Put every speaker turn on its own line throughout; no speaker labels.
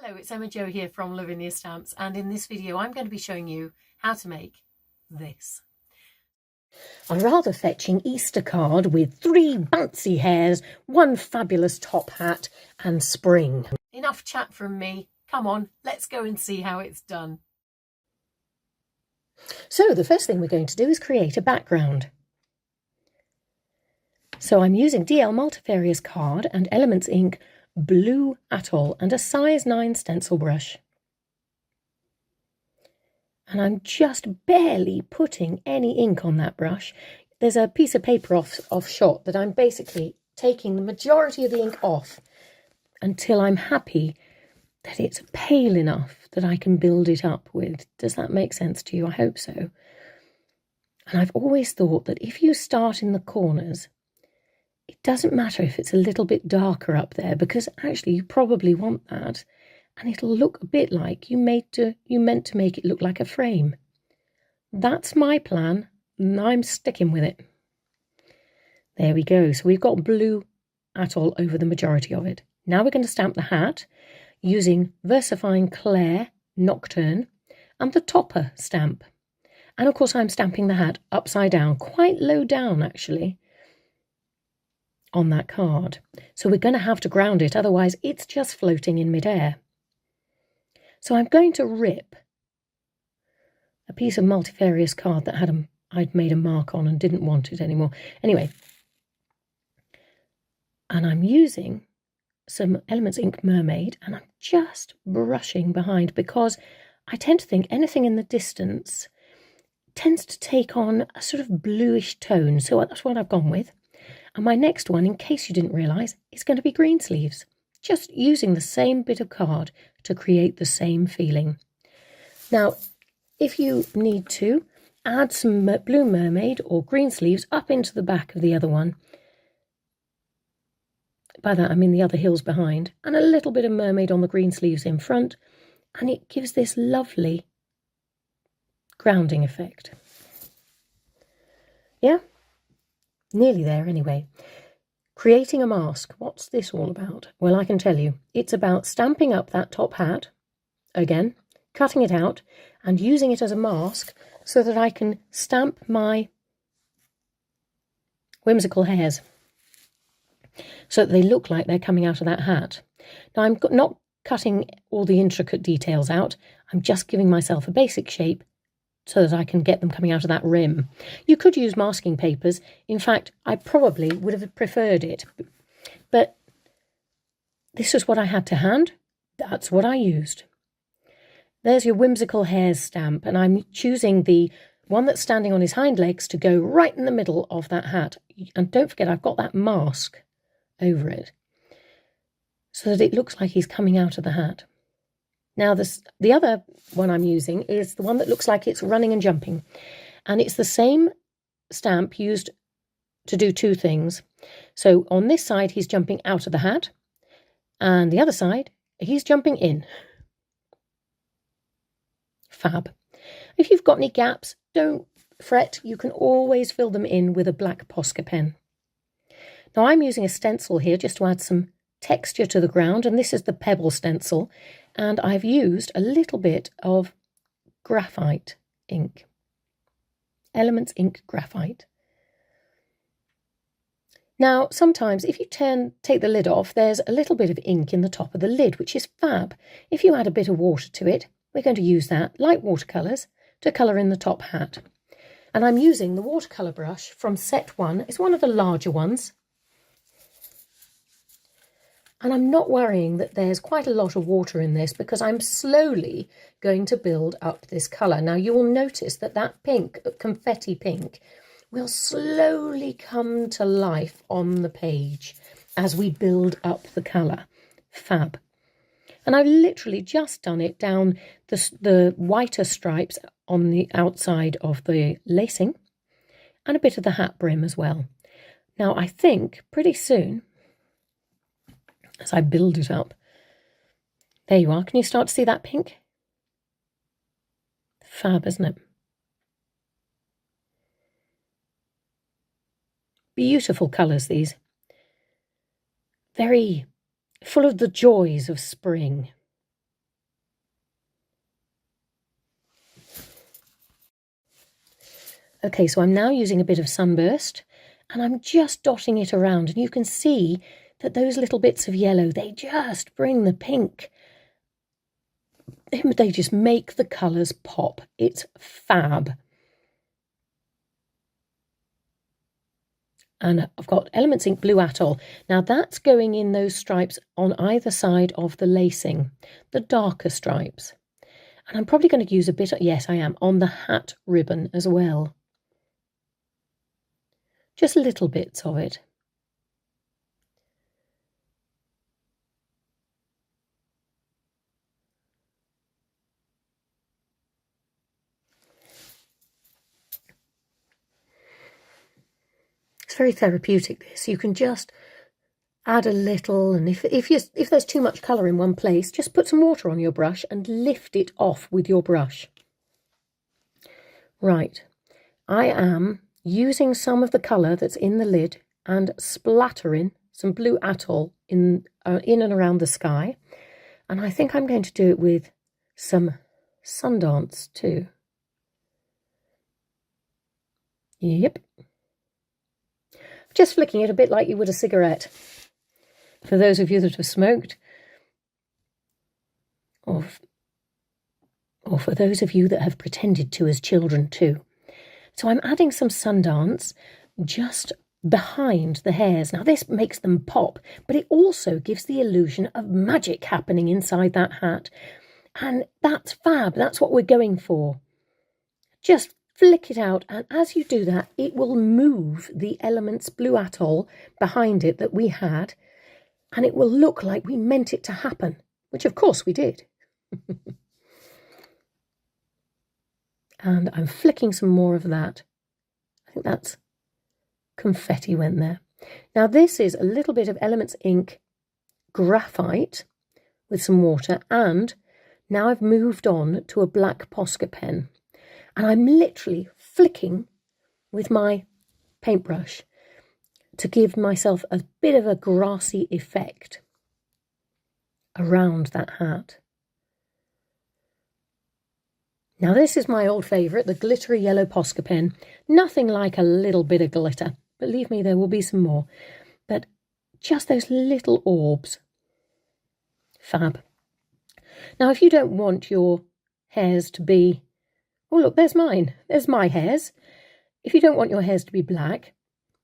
Hello, it's Emma Jo here from Lavinia Stamps, and in this video I'm going to be showing you how to make this.
A rather fetching Easter card with 3 bouncy hares, 1 fabulous top hat and spring.
Enough chat from me. Come on, let's go and see how it's done.
So the first thing we're going to do is create a background. So I'm using DL Multifarious card and Elements Ink Blue Atoll and a size 9 stencil brush. And I'm just barely putting any ink on that brush. There's a piece of paper off shot that I'm basically taking the majority of the ink off until I'm happy that it's pale enough that I can build it up with. Does that make sense to you? I hope so. And I've always thought that if you start in the corners, it doesn't matter if it's a little bit darker up there, because actually you probably want that. And it'll look a bit like you meant to make it look like a frame. That's my plan, and I'm sticking with it. There we go. So we've got blue atoll over the majority of it. Now we're going to stamp the hat using Versifying Clair Nocturne and the Topper stamp. And of course I'm stamping the hat upside down, quite low down actually, on that card. So we're going to have to ground it, otherwise it's just floating in midair. So I'm going to rip a piece of multifarious card that I'd made a mark on and didn't want it anymore. Anyway, and I'm using some Elements Ink Mermaid, and I'm just brushing behind because I tend to think anything in the distance tends to take on a sort of bluish tone. So that's what I've gone with. And my next one, in case you didn't realise, is going to be green sleeves. Just using the same bit of card to create the same feeling. Now, if you need to, add some blue mermaid or green sleeves up into the back of the other one. By that I mean the other hills behind, and a little bit of mermaid on the green sleeves in front, and it gives this lovely grounding effect. Yeah, nearly there anyway. Creating a mask. What's this all about? Well, I can tell you. It's about stamping up that top hat, again, cutting it out and using it as a mask so that I can stamp my whimsical hares so that they look like they're coming out of that hat. Now, I'm not cutting all the intricate details out. I'm just giving myself a basic shape so that I can get them coming out of that rim. You could use masking papers. In fact, I probably would have preferred it. But this is what I had to hand. That's what I used. There's your whimsical hares stamp, and I'm choosing the one that's standing on his hind legs to go right in the middle of that hat. And don't forget, I've got that mask over it so that it looks like he's coming out of the hat. Now, the other one I'm using is the one that looks like it's running and jumping. And it's the same stamp used to do 2 things. So on this side, he's jumping out of the hat. And the other side, he's jumping in. Fab. If you've got any gaps, don't fret. You can always fill them in with a black Posca pen. Now, I'm using a stencil here just to add some texture to the ground. And this is the Pebble stencil. And I've used a little bit of graphite ink. Elements Ink Graphite. Now, sometimes if you take the lid off, there's a little bit of ink in the top of the lid, which is fab. If you add a bit of water to it, we're going to use that, like watercolours, to colour in the top hat. And I'm using the watercolour brush from set 1. It's one of the larger ones. And I'm not worrying that there's quite a lot of water in this because I'm slowly going to build up this colour. Now, you will notice that that pink, confetti pink, will slowly come to life on the page as we build up the colour. Fab. And I've literally just done it down the whiter stripes on the outside of the lacing and a bit of the hat brim as well. Now, I think pretty soon, as I build it up, there you are. Can you start to see that pink? Fab, isn't it? Beautiful colours, these. Very full of the joys of spring. Okay, so I'm now using a bit of sunburst and I'm just dotting it around, and you can see that those little bits of yellow, they just bring the pink. They just make the colours pop. It's fab. And I've got Elements Ink Blue Atoll. Now that's going in those stripes on either side of the lacing, the darker stripes. And I'm probably going to use a bit, yes I am, on the hat ribbon as well. Just little bits of it. It's very therapeutic, this. You can just add a little, and if there's too much colour in one place, just put some water on your brush and lift it off with your brush. Right, I am using some of the colour that's in the lid and splattering some Blue Atoll in and around the sky. And I think I'm going to do it with some Sundance too. Yep. Just flicking it a bit like you would a cigarette. For those of you that have smoked, or for those of you that have pretended to as children too. So I'm adding some Sundance just behind the hares. Now this makes them pop, but it also gives the illusion of magic happening inside that hat. And that's fab, that's what we're going for. Just flick it out, and as you do that, it will move the Elements Blue Atoll behind it that we had, and it will look like we meant it to happen, which of course we did. And I'm flicking some more of that. I think that's confetti went there. Now this is a little bit of Elements Ink Graphite with some water, and now I've moved on to a black Posca pen, and I'm literally flicking with my paintbrush to give myself a bit of a grassy effect around that hat. Now this is my old favourite, the glittery yellow Posca pen. Nothing like a little bit of glitter. Believe me, there will be some more. But just those little orbs. Fab. Now if you don't want your hairs to be... Oh look, there's mine. There's my hairs. If you don't want your hairs to be black,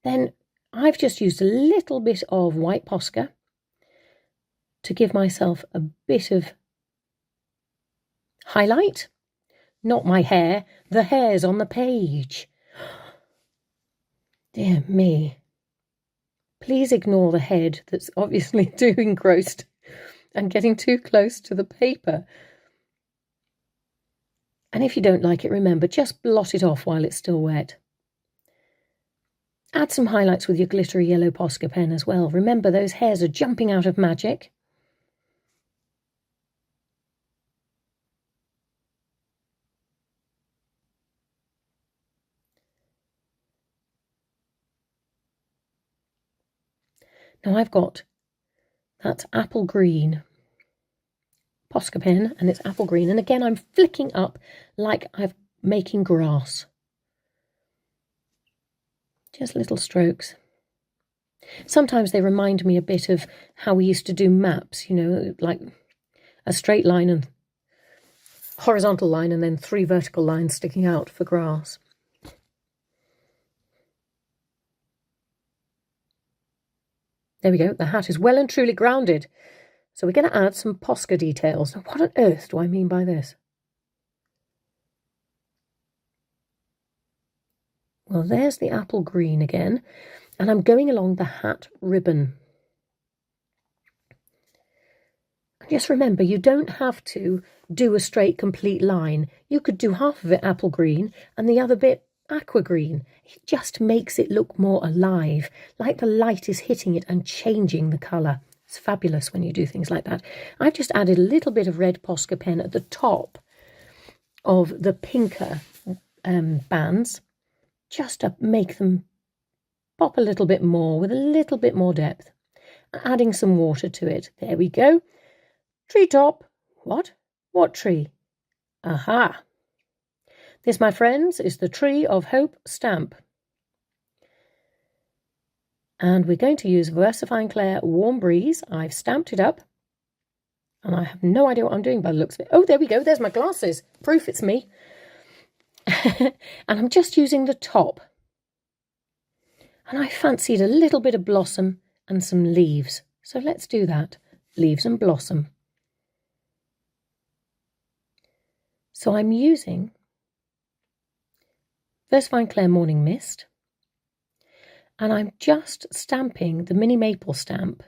then I've just used a little bit of white Posca to give myself a bit of highlight. Not my hair, the hairs on the page. Dear me. Please ignore the head that's obviously too engrossed and getting too close to the paper. And if you don't like it, remember, just blot it off while it's still wet. Add some highlights with your glittery yellow Posca pen as well. Remember, those hairs are jumping out of magic. Now I've got that apple green Posca pen, and it's apple green. And again, I'm flicking up like I'm making grass. Just little strokes. Sometimes they remind me a bit of how we used to do maps, you know, like a straight line and horizontal line and then 3 vertical lines sticking out for grass. There we go, the hat is well and truly grounded. So we're going to add some Posca details. Now, what on earth do I mean by this? Well, there's the apple green again, and I'm going along the hat ribbon. And just remember, you don't have to do a straight, complete line. You could do half of it apple green and the other bit aqua green. It just makes it look more alive, like the light is hitting it and changing the colour. It's fabulous when you do things like that. I've just added a little bit of red Posca pen at the top of the pinker bands, just to make them pop a little bit more with a little bit more depth. Adding some water to it. There we go. Tree top. What? What tree? Aha. This, my friends, is the Tree of Hope stamp. And we're going to use Versifying Clay Warm Breeze. I've stamped it up. And I have no idea what I'm doing by the looks of it. Oh, there we go. There's my glasses. Proof it's me. And I'm just using the top. And I fancied a little bit of blossom and some leaves. So let's do that. Leaves and blossom. So I'm using Versifying Clay Morning Mist. And I'm just stamping the mini maple stamp.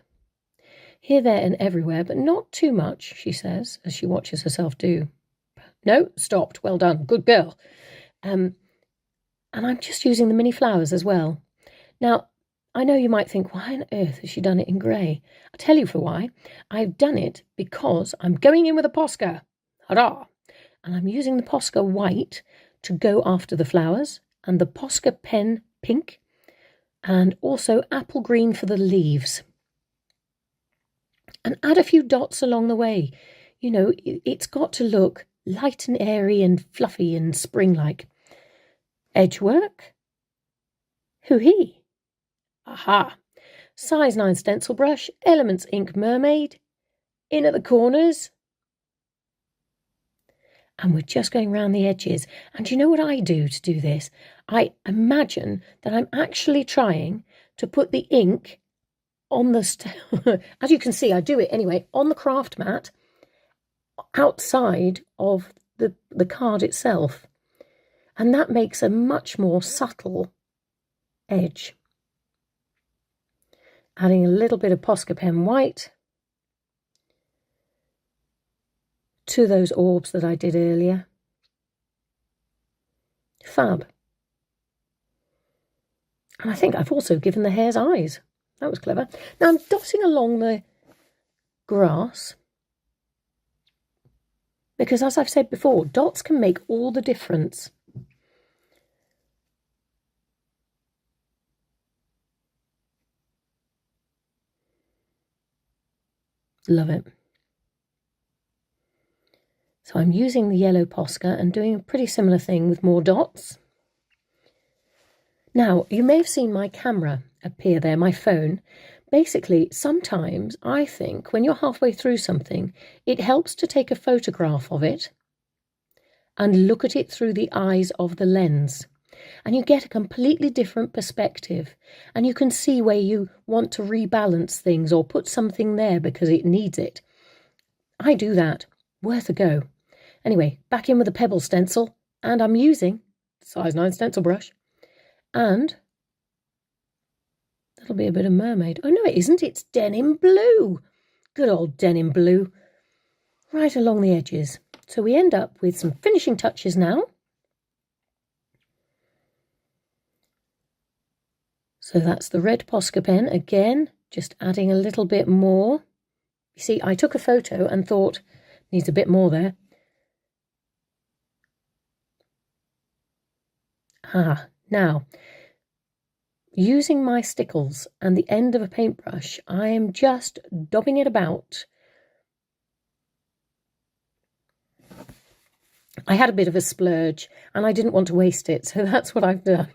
Here, there and everywhere, but not too much, she says, as she watches herself do. No, stopped. Well done. Good girl. And I'm just using the mini flowers as well. Now, I know you might think, why on earth has she done it in grey? I'll tell you for why. I've done it because I'm going in with a Posca. Hurrah! And I'm using the Posca white to go after the flowers, and the Posca Pen pink, and also apple green for the leaves. And add a few dots along the way. You know, it's got to look light and airy and fluffy and spring-like. Edge work. Hoo-hee. Aha. Size 9 stencil brush. Elements Ink Mermaid. In at the corners. And we're just going around the edges. And you know what I do to do this? I imagine that I'm actually trying to put the ink on the, as you can see, I do it anyway, on the craft mat outside of the card itself. And that makes a much more subtle edge. Adding a little bit of Posca Pen white to those orbs that I did earlier. Fab. And I think I've also given the hare's eyes. That was clever. Now I'm dotting along the grass because, as I've said before, dots can make all the difference. Love it. So I'm using the yellow Posca and doing a pretty similar thing with more dots. Now, you may have seen my camera appear there, my phone. Basically, sometimes I think when you're halfway through something, it helps to take a photograph of it and look at it through the eyes of the lens. And you get a completely different perspective. And you can see where you want to rebalance things or put something there because it needs it. I do that. Worth a go. Anyway, back in with the pebble stencil. And I'm using size 9 stencil brush. And that'll be a bit of mermaid. Oh, no, it isn't. It's denim blue. Good old denim blue. Right along the edges. So we end up with some finishing touches now. So that's the red Posca pen. Again, just adding a little bit more. You see, I took a photo and thought, needs a bit more there. Now, using my stickles and the end of a paintbrush, I am just daubing it about. I had a bit of a splurge and I didn't want to waste it, so that's what I've done.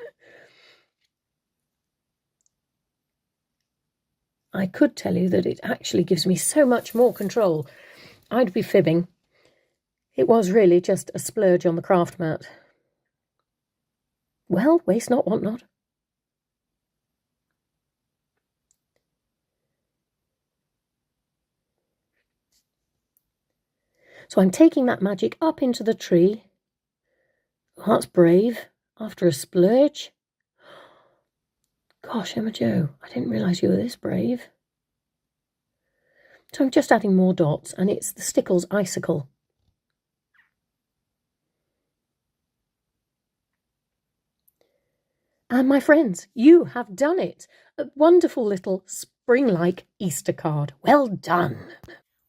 I could tell you that it actually gives me so much more control. I'd be fibbing. It was really just a splurge on the craft mat. Well, waste not, want not. So I'm taking that magic up into the tree. Oh, that's brave. After a splurge. Gosh, Emma Jo, I didn't realise you were this brave. So I'm just adding more dots, and it's the Stickles Icicle. And my friends, you have done it. A wonderful little spring-like Easter card. Well done.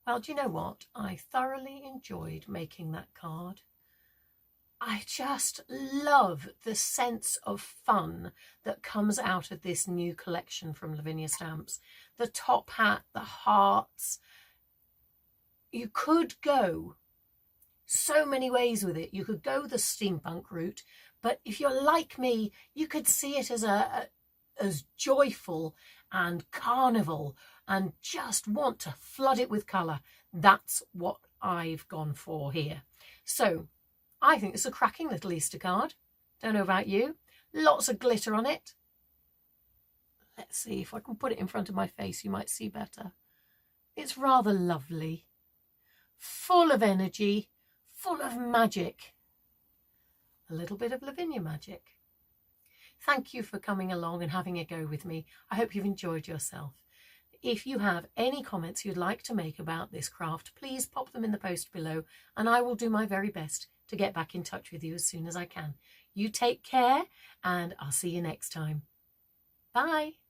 Well, do you know what? I thoroughly enjoyed making that card. I just love the sense of fun that comes out of this new collection from Lavinia Stamps. The top hat, the hearts. You could go so many ways with it. You could go the steampunk route, but if you're like me, you could see it as joyful and carnival and just want to flood it with colour. That's what I've gone for here. So I think it's a cracking little Easter card. Don't know about you. Lots of glitter on it. Let's see if I can put it in front of my face, you might see better. It's rather lovely, full of energy, full of magic. A little bit of Lavinia magic. Thank you for coming along and having a go with me. I hope you've enjoyed yourself. If you have any comments you'd like to make about this craft, please pop them in the post below and I will do my very best to get back in touch with you as soon as I can. You take care and I'll see you next time. Bye.